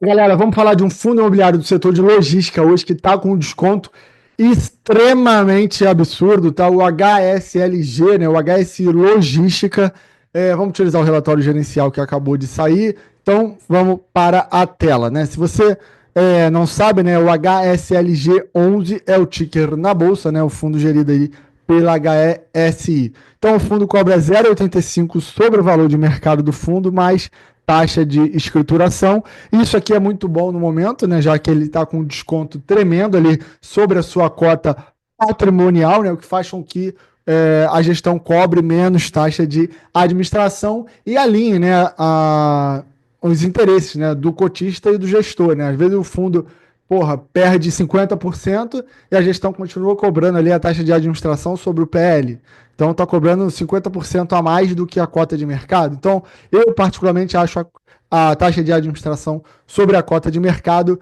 Galera, vamos falar de um fundo imobiliário do setor de logística hoje que está com um desconto extremamente absurdo, tá? O HSLG, né? O HS Logística. Vamos utilizar o relatório gerencial que acabou de sair. Então, vamos para a tela, né? Se você não sabe, né? O HSLG 11 é o ticker na bolsa, né? O fundo gerido aí pela HSI. Então, o fundo cobra 0,85 sobre o valor de mercado do fundo, mais taxa de escrituração. Isso aqui é muito bom no momento, né? Já que ele está com um desconto tremendo ali sobre a sua cota patrimonial, né? O que faz com que a gestão cobre menos taxa de administração e alinhe, né, os interesses, né, do cotista e do gestor, né? Às vezes o fundo, porra, perde 50% e a gestão continua cobrando ali a taxa de administração sobre o PL. Então está cobrando 50% a mais do que a cota de mercado. Então, eu particularmente acho a taxa de administração sobre a cota de mercado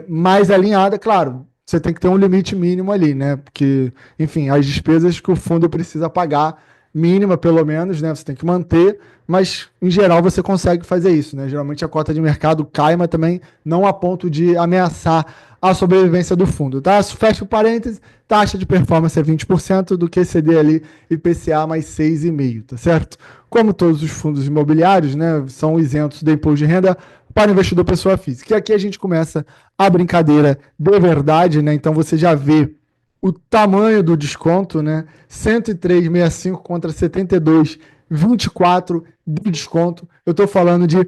mais alinhada. Claro, você tem que ter um limite mínimo ali, né? Porque, enfim, as despesas que o fundo precisa pagar, mínima pelo menos, né? Você tem que manter, mas em geral você consegue fazer isso, né? Geralmente a cota de mercado cai, mas também não a ponto de ameaçar a sobrevivência do fundo, tá? Fecha o parênteses, taxa de performance é 20% do QCD ali, IPCA mais 6,5%, tá certo? Como todos os fundos imobiliários, né, são isentos do imposto de renda para investidor pessoa física. E aqui a gente começa a brincadeira de verdade, né? Então você já vê o tamanho do desconto, né? 103,65 contra 72,24 de desconto. Eu estou falando de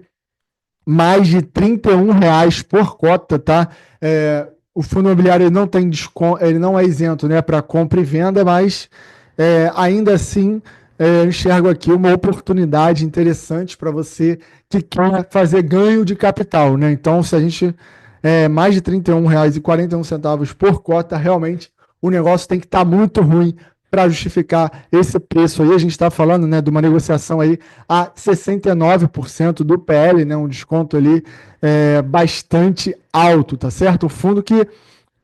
mais de R$ 31 por cota, tá? O fundo imobiliário ele não tem desconto, ele não é isento, né, para compra e venda, mas ainda assim eu enxergo aqui uma oportunidade interessante para você que quer fazer ganho de capital, né? Então, se a gente mais de R$ 31,41 por cota, realmente o negócio tem que estar muito ruim para justificar esse preço aí. A gente está falando, né, de uma negociação aí a 69% do PL, né, um desconto ali bastante alto, tá certo? Um fundo que,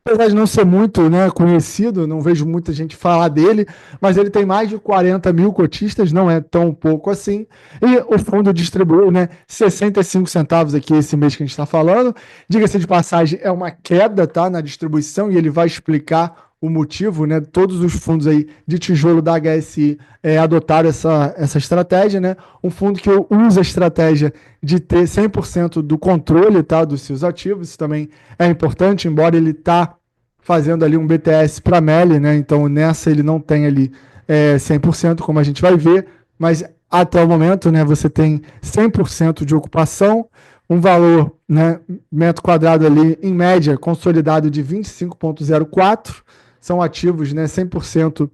apesar de não ser muito, né, conhecido, não vejo muita gente falar dele, mas ele tem mais de 40 mil cotistas, não é tão pouco assim, e o fundo distribuiu, né, 65 centavos aqui esse mês que a gente está falando. Diga-se de passagem, é uma queda, tá, na distribuição, e ele vai explicar o motivo, né? Todos os fundos aí de tijolo da HSI adotaram essa estratégia, né? Um fundo que usa a estratégia de ter 100% do controle, tá, dos seus ativos, isso também é importante, embora ele tá fazendo ali um BTS para Meli, né? Então nessa ele não tem ali 100%, como a gente vai ver, mas até o momento, né, você tem 100% de ocupação, um valor, né, metro quadrado ali, em média, consolidado de 25,04, são ativos, né, 100%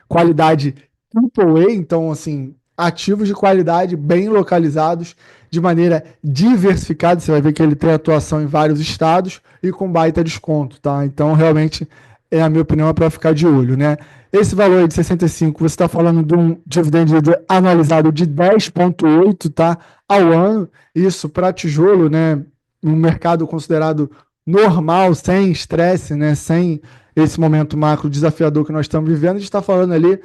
qualidade AAA, então, assim, ativos de qualidade bem localizados, de maneira diversificada. Você vai ver que ele tem atuação em vários estados e com baita desconto, tá? Então, realmente, a minha opinião é para ficar de olho, né? Esse valor aí de 65, você está falando de um dividend anualizado de 10,8, tá? Ao ano, isso para tijolo, né? Um mercado considerado normal, sem estresse, né? Sem esse momento macro desafiador que nós estamos vivendo, a gente está falando ali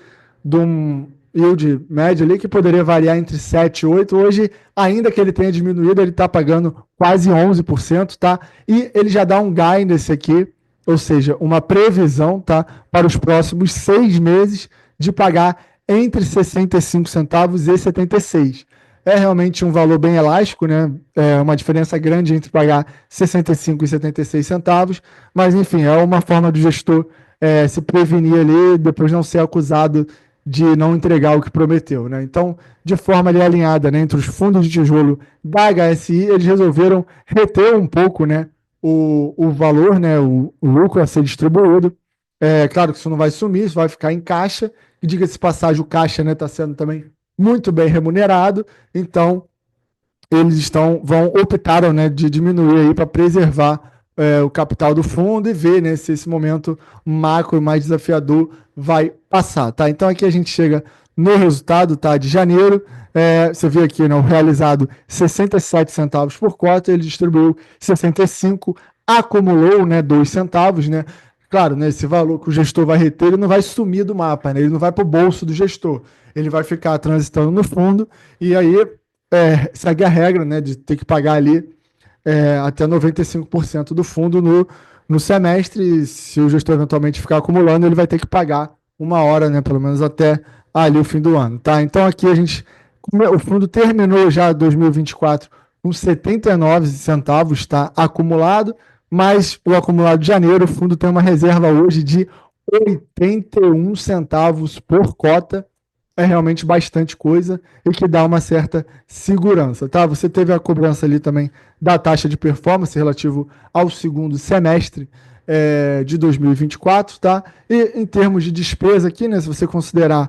de um yield médio ali que poderia variar entre 7 e 8. Hoje, ainda que ele tenha diminuído, ele está pagando quase 11%, tá? E ele já dá um guidance aqui, ou seja, uma previsão, tá, para os próximos 6 meses de pagar entre 65 centavos e 76. É realmente um valor bem elástico, né? É uma diferença grande entre pagar 65 e 76 centavos, mas enfim, é uma forma do gestor se prevenir ali, depois não ser acusado de não entregar o que prometeu, né? Então, de forma ali alinhada, né, entre os fundos de tijolo da HSI, eles resolveram reter um pouco, né, o valor, né, o lucro a ser distribuído. Claro que isso não vai sumir, isso vai ficar em caixa, e diga-se de passagem, o caixa, né, está sendo também muito bem remunerado, então eles optaram, né, de diminuir aí para preservar o capital do fundo e ver, né, se esse momento macro mais desafiador vai passar, tá? Então aqui a gente chega no resultado, tá, de janeiro. Você vê aqui, né, o realizado 67 centavos por cota, ele distribuiu 65, acumulou, né, 2 centavos, né? Claro, né, esse valor que o gestor vai reter, ele não vai sumir do mapa, né? Ele não vai para o bolso do gestor, ele vai ficar transitando no fundo e aí segue a regra, né, de ter que pagar ali até 95% do fundo no semestre. Se o gestor eventualmente ficar acumulando, ele vai ter que pagar uma hora, né, pelo menos até ali o fim do ano, tá? Então aqui o fundo terminou já 2024 com 79 centavos, tá, acumulado, mas o acumulado de janeiro, o fundo tem uma reserva hoje de 81 centavos por cota. É realmente bastante coisa e que dá uma certa segurança, tá? Você teve a cobrança ali também da taxa de performance relativo ao segundo semestre de 2024, tá? E em termos de despesa aqui, né, se você considerar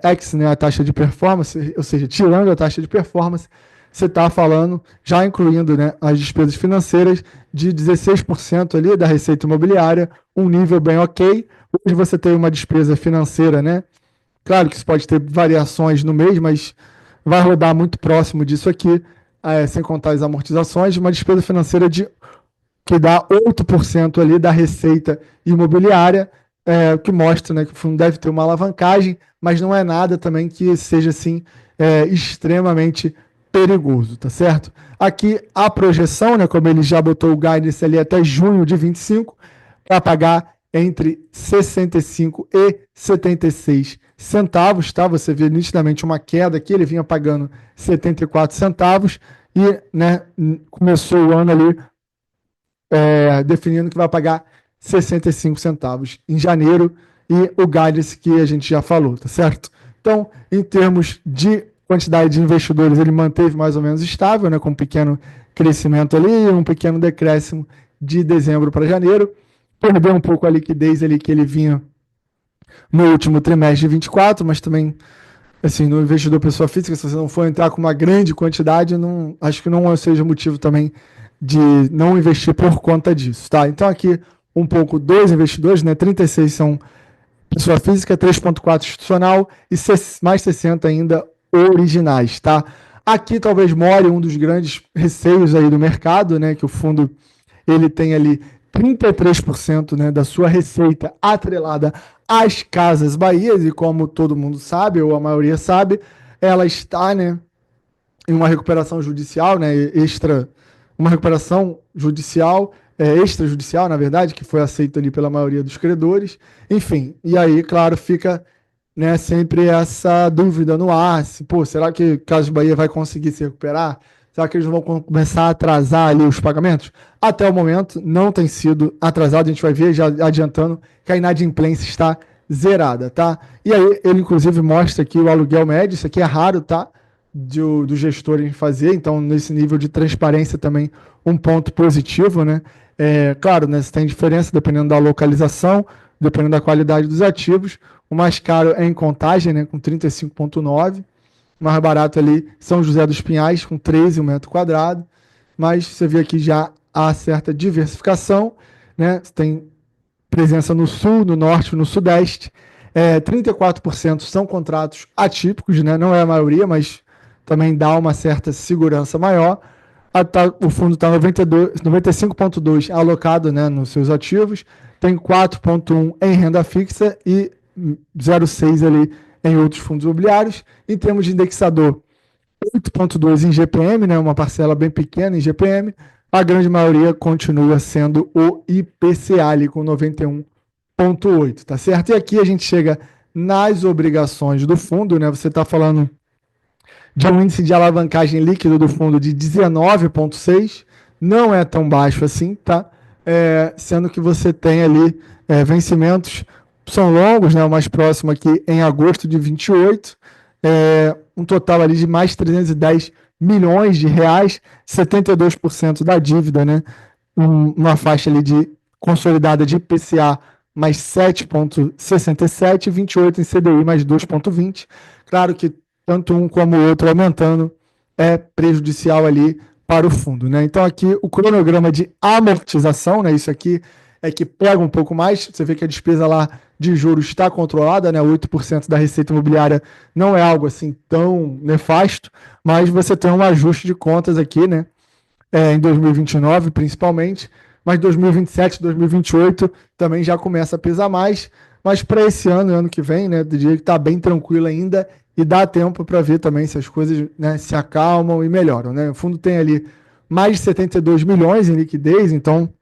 X, né, a taxa de performance, ou seja, tirando a taxa de performance, você está falando, já incluindo, né, as despesas financeiras, de 16% ali da receita imobiliária, um nível bem ok. Hoje você tem uma despesa financeira, né? Claro que isso pode ter variações no mês, mas vai rodar muito próximo disso aqui, sem contar as amortizações, uma despesa financeira que dá 8% ali da receita imobiliária, o que mostra, né, que o fundo deve ter uma alavancagem, mas não é nada também que seja assim extremamente perigoso, tá certo? Aqui a projeção, né, como ele já botou o guidance ali até junho de 25, para pagar entre 65 e 76 centavos, tá? Você vê nitidamente uma queda aqui, ele vinha pagando 74 centavos e, né, começou o ano ali definindo que vai pagar 65 centavos em janeiro e o guidance que a gente já falou, tá certo? Então, em termos de quantidade de investidores, ele manteve mais ou menos estável, né, com um pequeno crescimento ali e um pequeno decréscimo de dezembro para janeiro. Perdeu um pouco a liquidez ali que ele vinha no último trimestre de 24, mas também, assim, no investidor pessoa física, se você não for entrar com uma grande quantidade, não, acho que não seja motivo também de não investir por conta disso, tá? Então aqui um pouco dos investidores, né? 36 são pessoa física, 3,4 institucional e mais 60 ainda originais, tá? Aqui talvez more um dos grandes receios aí do mercado, né? Que o fundo ele tem ali 33%, né, da sua receita atrelada às Casas Bahia, e como todo mundo sabe, ou a maioria sabe, ela está, né, em uma recuperação judicial, né, uma recuperação judicial, extrajudicial, na verdade, que foi aceita ali pela maioria dos credores. Enfim, e aí, claro, fica, né, sempre essa dúvida no ar, se, pô, será que Casas Bahia vai conseguir se recuperar? Será que eles vão começar a atrasar ali os pagamentos? Até o momento não tem sido atrasado, a gente vai ver já adiantando que a inadimplência está zerada, tá? E aí ele inclusive mostra aqui o aluguel médio, isso aqui é raro, tá? Do gestor em fazer, então nesse nível de transparência também um ponto positivo, né? Claro, né, se tem diferença dependendo da localização, dependendo da qualidade dos ativos. O mais caro é em Contagem, né, com 35,9. O mais barato ali, São José dos Pinhais, com 13 um metro quadrado. Mas você vê aqui já há certa diversificação, né? Você tem presença no sul, no norte, no sudeste. 34% são contratos atípicos, né? Não é a maioria, mas também dá uma certa segurança maior. O fundo está 95,2 alocado, né, nos seus ativos, tem 4,1 em renda fixa e 0,6 ali em outros fundos imobiliários. Em termos de indexador, 8,2 em GPM, né, uma parcela bem pequena em GPM. A grande maioria continua sendo o IPCA ali com 91,8, tá certo? E aqui a gente chega nas obrigações do fundo, né? Você está falando de um índice de alavancagem líquido do fundo de 19,6, não é tão baixo assim, tá? Sendo que você tem ali vencimentos, são longos, né? O mais próximo aqui em agosto de 28, um total ali de mais 310 milhões de reais, 72% da dívida, né? Uma faixa ali de consolidada de IPCA mais 7,67, 28 em CDI mais 2,20. Claro que tanto um como o outro aumentando é prejudicial ali para o fundo, né? Então aqui o cronograma de amortização, né? Isso aqui é que pega um pouco mais. Você vê que a despesa lá de juros está controlada, né? 8% da receita imobiliária não é algo assim tão nefasto, mas você tem um ajuste de contas aqui, né? Em 2029 principalmente, mas 2027, 2028 também já começa a pesar mais. Mas para esse ano, ano que vem, né? Diria que está bem tranquilo ainda e dá tempo para ver também se as coisas, né, se acalmam e melhoram, né? O fundo tem ali mais de 72 milhões em liquidez, então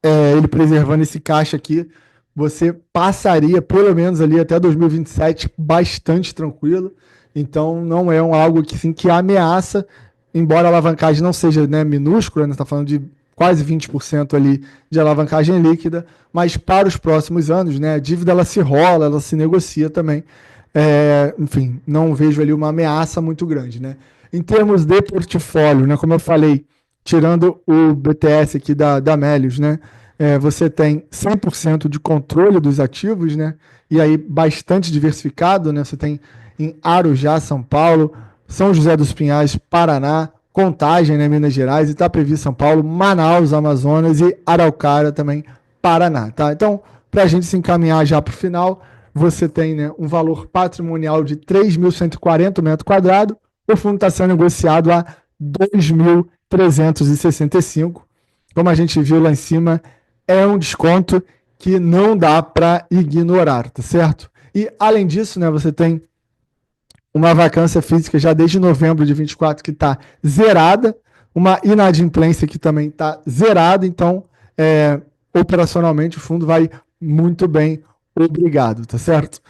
ele preservando esse caixa aqui, você passaria pelo menos ali até 2027 bastante tranquilo. Então não é algo que, assim, que ameaça, embora a alavancagem não seja, né, minúscula, né, está falando de quase 20% ali de alavancagem líquida, mas para os próximos anos, né, a dívida ela se rola, ela se negocia também. Enfim, não vejo ali uma ameaça muito grande, né? Em termos de portfólio, né, como eu falei, tirando o BTS aqui da Melius, né, você tem 100% de controle dos ativos, né, e aí bastante diversificado, né, você tem em Arujá, São Paulo, São José dos Pinhais, Paraná, Contagem, né, Minas Gerais, Itapevi, São Paulo, Manaus, Amazonas e Araucária também, Paraná, tá? Então, para a gente se encaminhar já para o final, você tem, né, um valor patrimonial de 3.140 metros quadrados, o fundo está sendo negociado a 2.365. Como a gente viu lá em cima, é um desconto que não dá para ignorar, tá certo? E além disso, né, você tem uma vacância física já desde novembro de 24 que está zerada, uma inadimplência que também está zerada, então operacionalmente o fundo vai muito bem, obrigado, tá certo?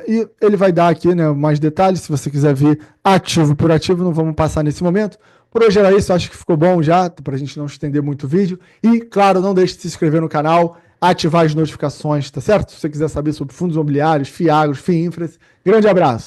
E ele vai dar aqui, né, mais detalhes, se você quiser ver ativo por ativo, não vamos passar nesse momento. Por hoje era isso, acho que ficou bom já, para a gente não estender muito o vídeo. E, claro, não deixe de se inscrever no canal, ativar as notificações, tá certo? Se você quiser saber sobre fundos imobiliários, FIAGROS, FIINFRAS. Grande abraço!